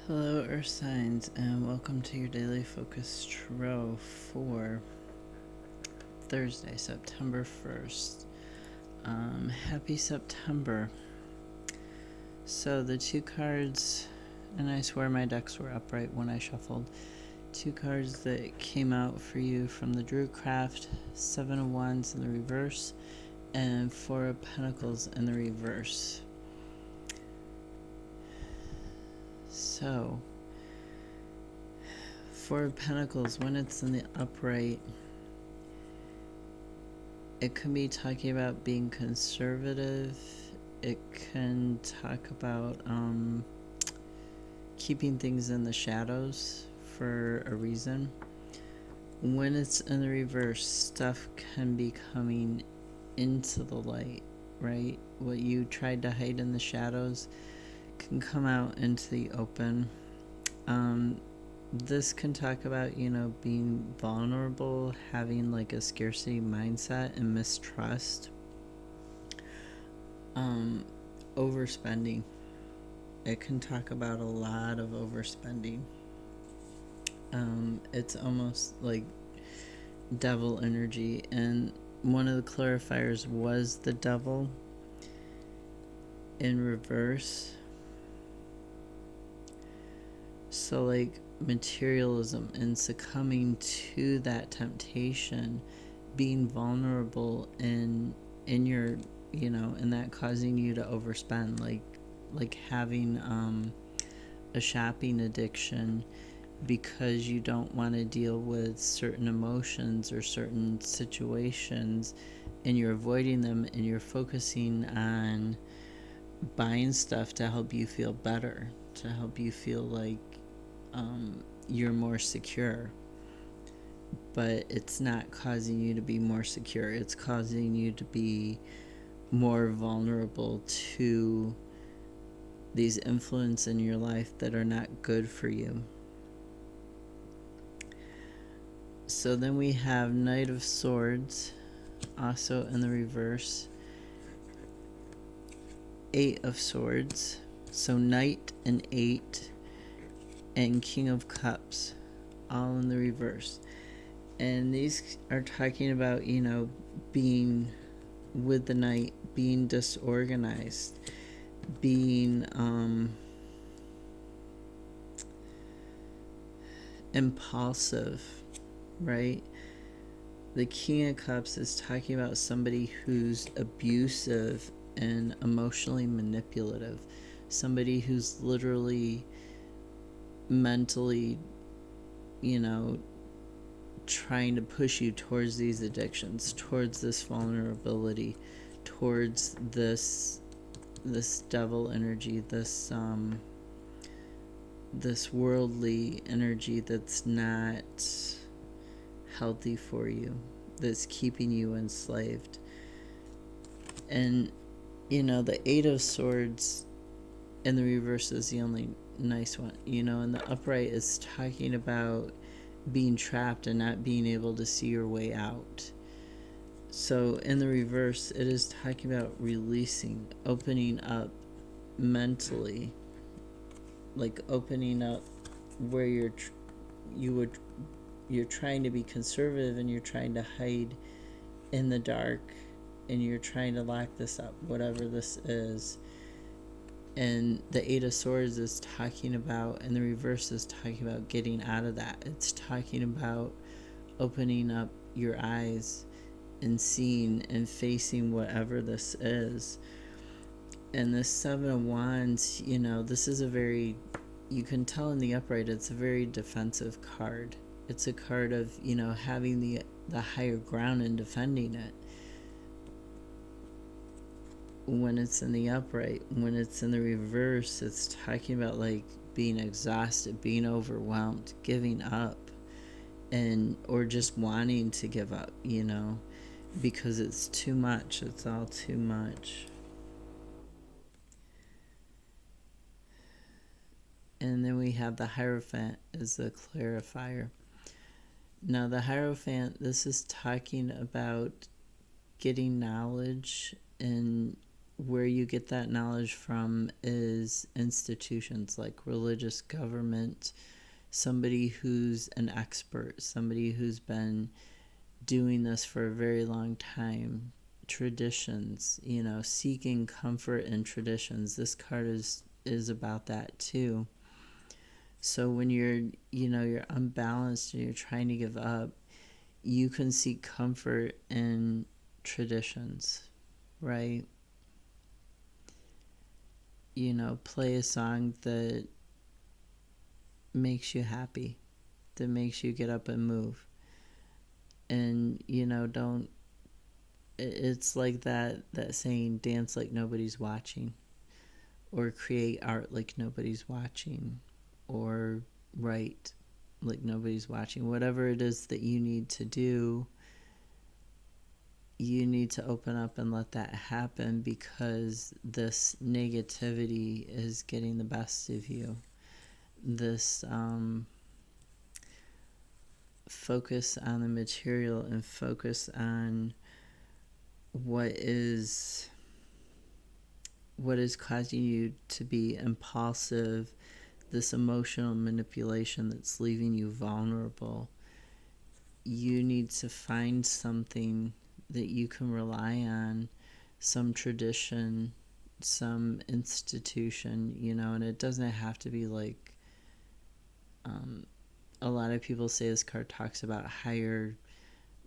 Hello, Earth Signs, and welcome to your daily focus tarot for Thursday, September 1st. Happy September. So, the two cards, and I swear my decks were upright when I shuffled. Two cards that came out for you from the Druidcraft: Seven of Wands in the reverse, and Four of Pentacles in the reverse. So, Four of Pentacles, when it's in the upright, it can be talking about being conservative. It can talk about keeping things in the shadows for a reason. When it's in the reverse, stuff can be coming into the light, right? What you tried to hide in the shadows can come out into the open. This can talk about, being vulnerable, having like a scarcity mindset and mistrust. Overspending. It can talk about a lot of overspending. It's almost like devil energy, and one of the clarifiers was the devil in reverse. So like materialism and succumbing to that temptation, being vulnerable in your, and that causing you to overspend, like having a shopping addiction because you don't want to deal with certain emotions or certain situations, and you're avoiding them, and you're focusing on buying stuff to help you feel better, to help you feel like you're more secure. But it's not causing you to be more secure. It's causing you to be more vulnerable to these influences in your life that are not good for you. So then we have Knight of Swords, also in the reverse. Eight of Swords. So Knight and Eight, and King of Cups, all in the reverse. And these are talking about, being with the Knight, being disorganized, being impulsive, right? The King of Cups is talking about somebody who's abusive and emotionally manipulative, somebody who's literally mentally, trying to push you towards these addictions, towards this vulnerability, towards this devil energy, this worldly energy that's not healthy for you, that's keeping you enslaved. And the Eight of Swords in the reverse is the only nice one, and the upright is talking about being trapped and not being able to see your way out. So in the reverse, it is talking about releasing, opening up mentally, like opening up where you're trying to be conservative, and you're trying to hide in the dark, and you're trying to lock this up, whatever this is. And the Eight of Swords is talking about, and the reverse is talking about getting out of that. It's talking about opening up your eyes and seeing and facing whatever this is. And the Seven of Wands, this is a very, you can tell in the upright, it's a very defensive card. It's a card of, having the higher ground and defending it. When it's in the upright, when it's in the reverse, it's talking about like being exhausted, being overwhelmed, giving up, or just wanting to give up, because it's too much. It's all too much. And then we have the Hierophant as the clarifier. Now the Hierophant, this is talking about getting knowledge and where you get that knowledge from is institutions like religious government, somebody who's an expert, somebody who's been doing this for a very long time, traditions, seeking comfort in traditions. This card is about that too. So when you're unbalanced and you're trying to give up, you can seek comfort in traditions, right? Play a song that makes you happy, that makes you get up and move. And, don't, it's like that saying, dance like nobody's watching, or create art like nobody's watching, or write like nobody's watching. Whatever it is that you need to do, you need to open up and let that happen, because this negativity is getting the best of you. This focus on the material and focus on what is causing you to be impulsive, this emotional manipulation that's leaving you vulnerable. You need to find something that you can rely on, some tradition, some institution, and it doesn't have to be like, a lot of people say this card talks about higher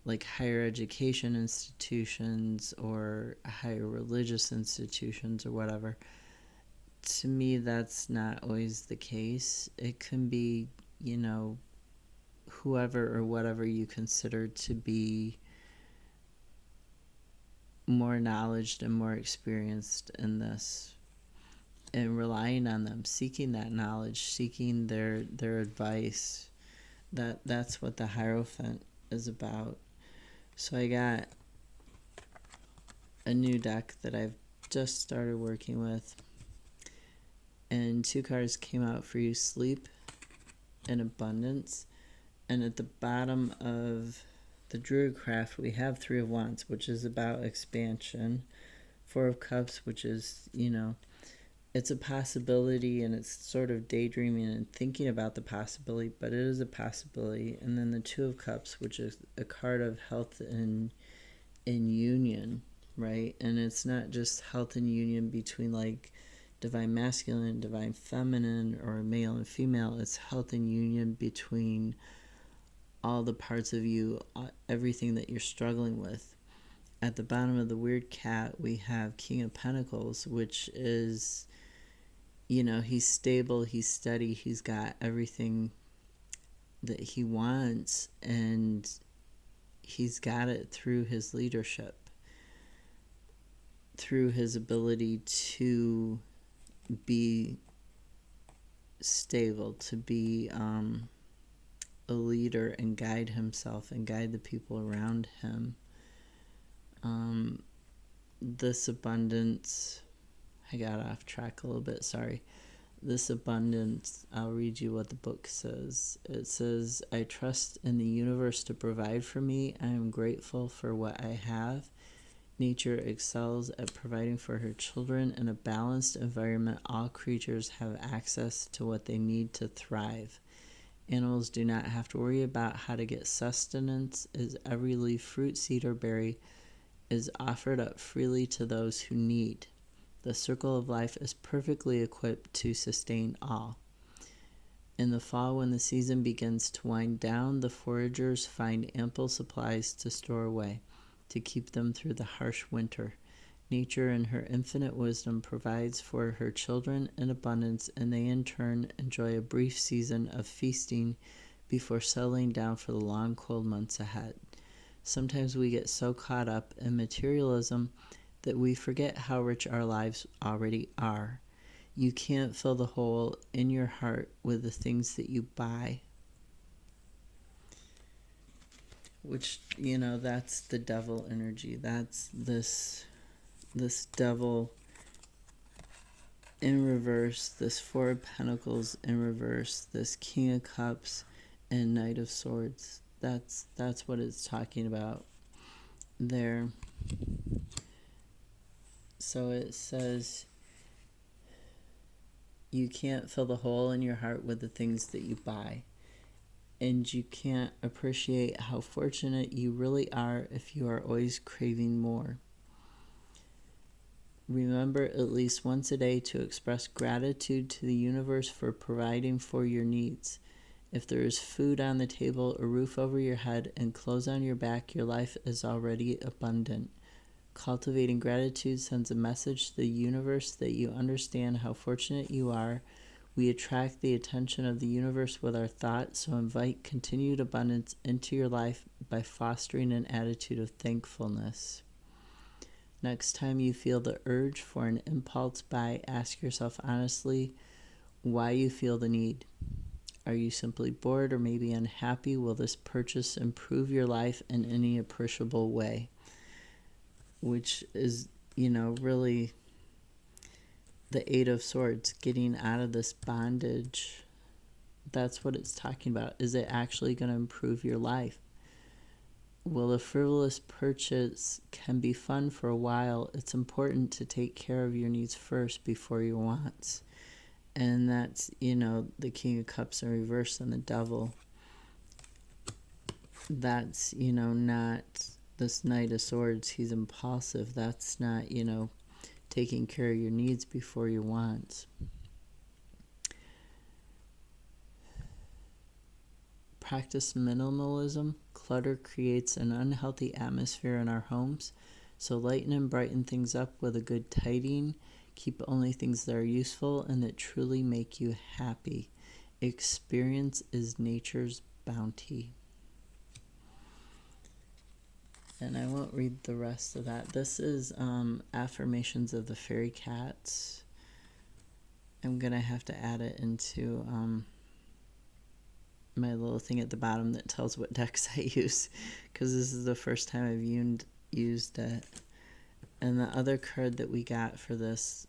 education institutions or higher religious institutions or whatever. To me, that's not always the case. It can be, whoever or whatever you consider to be more knowledgeable and more experienced in this, and relying on them, seeking that knowledge, seeking their advice. That's what the Hierophant is about. So I got a new deck that I've just started working with, and 2 cards came out for you: sleep and abundance. And at the bottom of the Druidcraft, we have 3 of Wands, which is about expansion. 4 of Cups, which is, it's a possibility, and it's sort of daydreaming and thinking about the possibility, but it is a possibility. And then the 2 of Cups, which is a card of health and union, right? And it's not just health and union between like divine masculine, divine feminine, or male and female. It's health and union between all the parts of you, everything that you're struggling with. At the bottom of the Weird Cat, we have King of Pentacles, which is, he's stable, he's steady, he's got everything that he wants, and he's got it through his leadership, through his ability to be stable, to be a leader and guide himself and guide the people around him. This abundance, I got off track a little bit, sorry. This abundance, I'll read you what the book says. It says, I trust in the universe to provide for me. I am grateful for what I have. Nature excels at providing for her children. In a balanced environment, all creatures have access to what they need to thrive. Animals do not have to worry about how to get sustenance, as every leaf, fruit, seed, or berry is offered up freely to those who need. The circle of life is perfectly equipped to sustain all. In the fall, when the season begins to wind down, the foragers find ample supplies to store away, to keep them through the harsh winter. Nature, in her infinite wisdom, provides for her children in abundance, and they in turn enjoy a brief season of feasting before settling down for the long, cold months ahead. Sometimes we get so caught up in materialism that we forget how rich our lives already are. You can't fill the hole in your heart with the things that you buy. Which, that's the devil energy. That's this devil in reverse, this 4 of Pentacles in reverse, this King of Cups and Knight of Swords. That's what it's talking about there. So it says, you can't fill the hole in your heart with the things that you buy. And you can't appreciate how fortunate you really are if you are always craving more. Remember at least once a day to express gratitude to the universe for providing for your needs. If there is food on the table, a roof over your head, and clothes on your back, your life is already abundant. Cultivating gratitude sends a message to the universe that you understand how fortunate you are. We attract the attention of the universe with our thoughts, so invite continued abundance into your life by fostering an attitude of thankfulness. Next time you feel the urge for an impulse buy, ask yourself honestly why you feel the need. Are you simply bored or maybe unhappy? Will this purchase improve your life in any appreciable way? Which is, really the Eight of Swords, getting out of this bondage. That's what it's talking about. Is it actually going to improve your life? Well, a frivolous purchase can be fun for a while. It's important to take care of your needs first before your wants. And that's, the King of Cups in reverse and the Devil. That's, not this Knight of Swords. He's impulsive. That's not, taking care of your needs before your wants. Practice minimalism. Clutter creates an unhealthy atmosphere in our homes, so lighten and brighten things up with a good tidying. Keep only things that are useful and that truly make you happy. Experience is nature's bounty. And I won't read the rest of that. This is Affirmations of the Fairy Cats. I'm going to have to add it into my little thing at the bottom that tells what decks I use, because this is the first time I've used it. And the other card that we got for this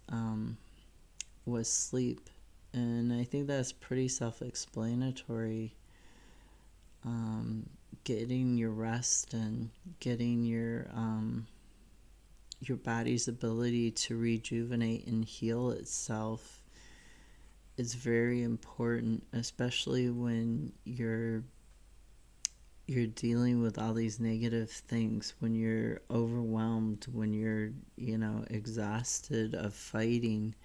was Sleep. And I think that's pretty self-explanatory. Getting your rest and getting your body's ability to rejuvenate and heal itself is very important, especially when you're dealing with all these negative things, when you're overwhelmed, when you're, exhausted of fighting,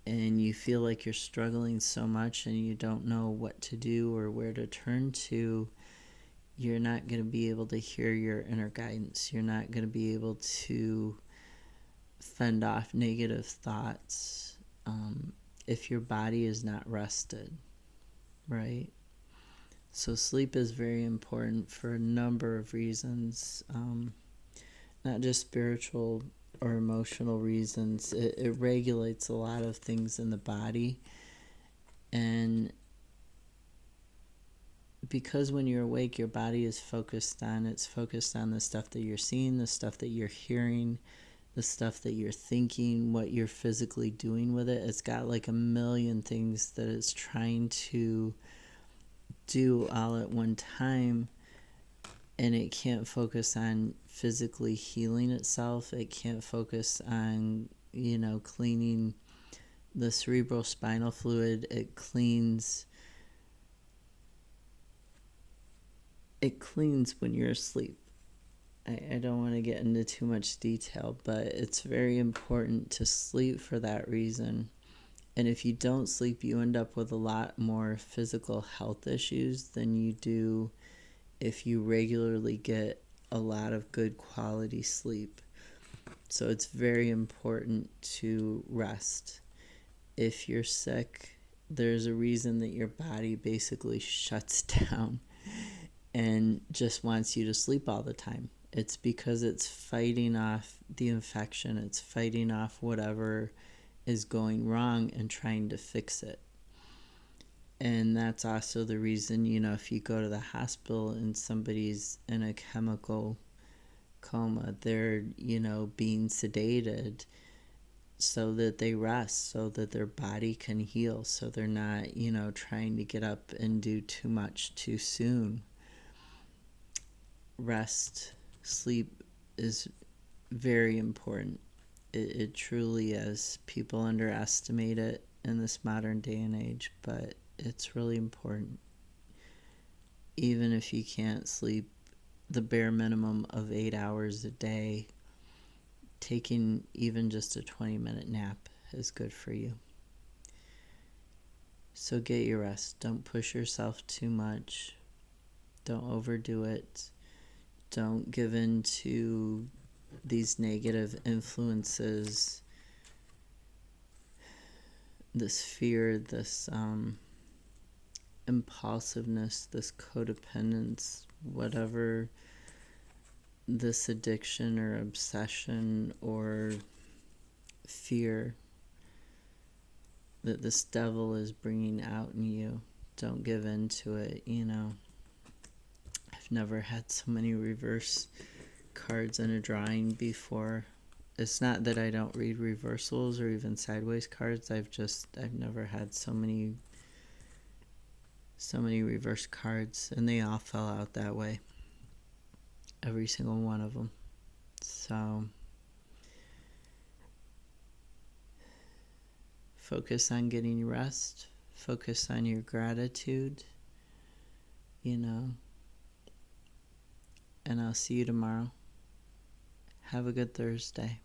and you feel like you're struggling so much and you don't know what to do or where to turn to. You're not going to be able to hear your inner guidance. You're not going to be able to fend off negative thoughts if your body is not rested, right? So sleep is very important for a number of reasons, not just spiritual or emotional reasons. It regulates a lot of things in the body. And because when you're awake, your body is focused on the stuff that you're seeing, the stuff that you're hearing, the stuff that you're thinking, what you're physically doing with it. It's got like a million things that it's trying to do all at one time, and it can't focus on physically healing itself. It can't focus on, cleaning the cerebral spinal fluid. It cleans when you're asleep. I don't want to get into too much detail, but it's very important to sleep for that reason. And if you don't sleep, you end up with a lot more physical health issues than you do if you regularly get a lot of good quality sleep. So it's very important to rest. If you're sick, there's a reason that your body basically shuts down and just wants you to sleep all the time. It's because it's fighting off the infection. It's fighting off whatever is going wrong and trying to fix it. And that's also the reason, if you go to the hospital and somebody's in a chemical coma, they're, being sedated so that they rest, so that their body can heal, so they're not, trying to get up and do too much too soon. Rest, sleep is very important. It truly is. People underestimate it in this modern day and age, but it's really important. Even if you can't sleep the bare minimum of 8 hours a day, taking even just a 20-minute nap is good for you. So get your rest. Don't push yourself too much. Don't overdo it. Don't give in to these negative influences, this fear, this impulsiveness, this codependence, whatever this addiction or obsession or fear that this devil is bringing out in you. Don't give in to it. I've never had so many reverse cards in a drawing before. It's not that I don't read reversals or even sideways cards. I've never had so many reverse cards, and they all fell out that way. Every single one of them. So focus on getting rest. Focus on your gratitude, and I'll see you tomorrow. Have a good Thursday.